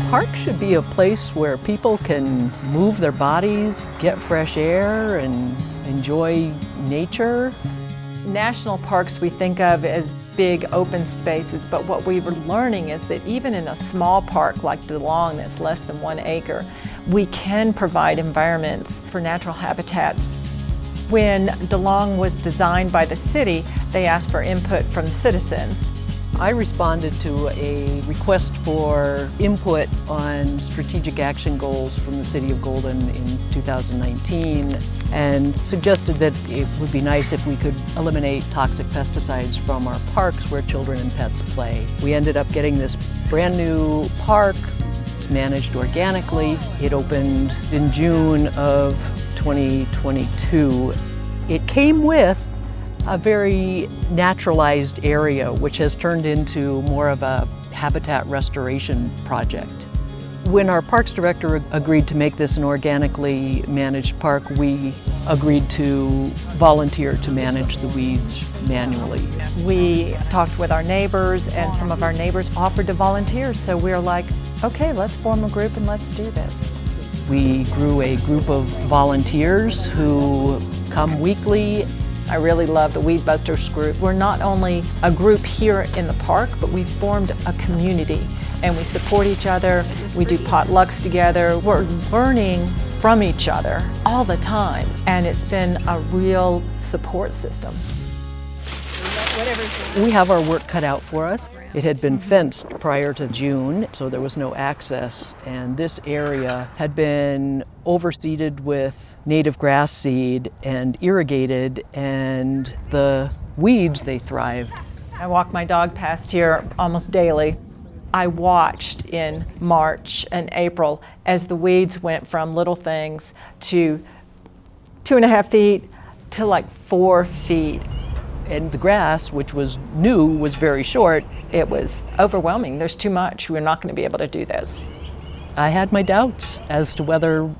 park should be a place where people can move their bodies, get fresh air, and enjoy nature. National parks we think of as big open spaces, but what we were learning is that even in a small park like DeLong that's less than 1 acre, we can provide environments for natural habitats. When DeLong was designed by the city, they asked for input from the citizens. I responded to a request for input on strategic action goals from the City of Golden in 2019 and suggested that it would be nice if we could eliminate toxic pesticides from our parks where children and pets play. We ended up getting this brand new park. It's managed organically. It opened in June of 2022. It came with a very naturalized area, which has turned into more of a habitat restoration project. When our Parks Director agreed to make this an organically managed park, we agreed to volunteer to manage the weeds manually. We talked with our neighbors, and some of our neighbors offered to volunteer, so we were like, okay, let's form a group and let's do this. We grew a group of volunteers who come weekly. I really love the Weedbusters group. We're not only a group here in the park, but we've formed a community and we support each other. We do potlucks together. We're learning from each other all the time, and it's been a real support system. We have our work cut out for us. It had been fenced prior to June, so there was no access, and this area had been overseeded with native grass seed and irrigated, and the weeds, they thrived. I walk my dog past here almost daily. I watched in March and April as the weeds went from little things to 2.5 feet to like 4 feet. And the grass, which was new, was very short. It was overwhelming. There's too much. We're not going to be able to do this. I had my doubts as to whether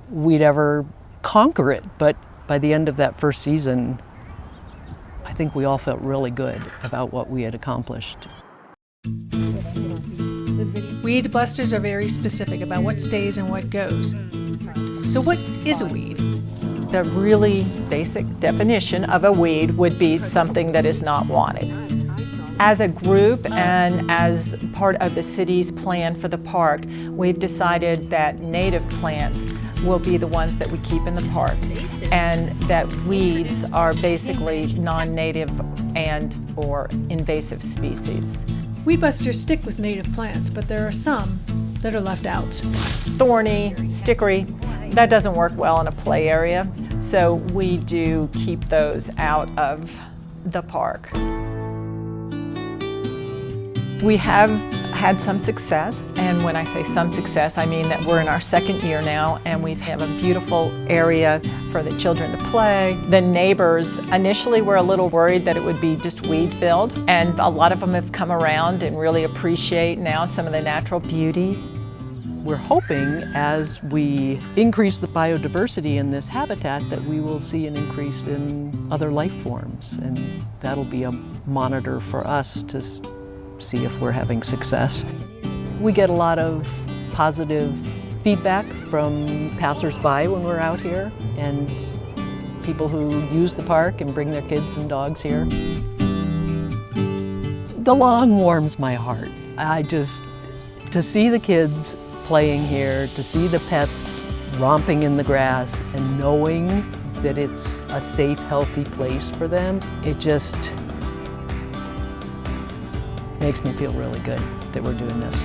we'd ever conquer it, but by the end of that first season, I think we all felt really good about what we had accomplished. Weedbusters are very specific about what stays and what goes. So what is a weed? The really basic definition of a weed would be something that is not wanted. As a group and as part of the city's plan for the park, we've decided that native plants will be the ones that we keep in the park, and that weeds are basically non-native and or invasive species. Weedbusters stick with native plants, but there are some that are left out. Thorny, stickery, that doesn't work well in a play area, so we do keep those out of the park. We have had some success, and when I say some success, I mean that we're in our second year now and we have a beautiful area for the children to play. The neighbors initially were a little worried that it would be just weed filled, and a lot of them have come around and really appreciate now some of the natural beauty. We're hoping as we increase the biodiversity in this habitat that we will see an increase in other life forms, and that'll be a monitor for us to see if we're having success. We get a lot of positive feedback from passers-by when we're out here and people who use the park and bring their kids and dogs here. DeLong warms my heart. To see the kids playing here, to see the pets romping in the grass and knowing that it's a safe, healthy place for them, it just makes me feel really good that we're doing this.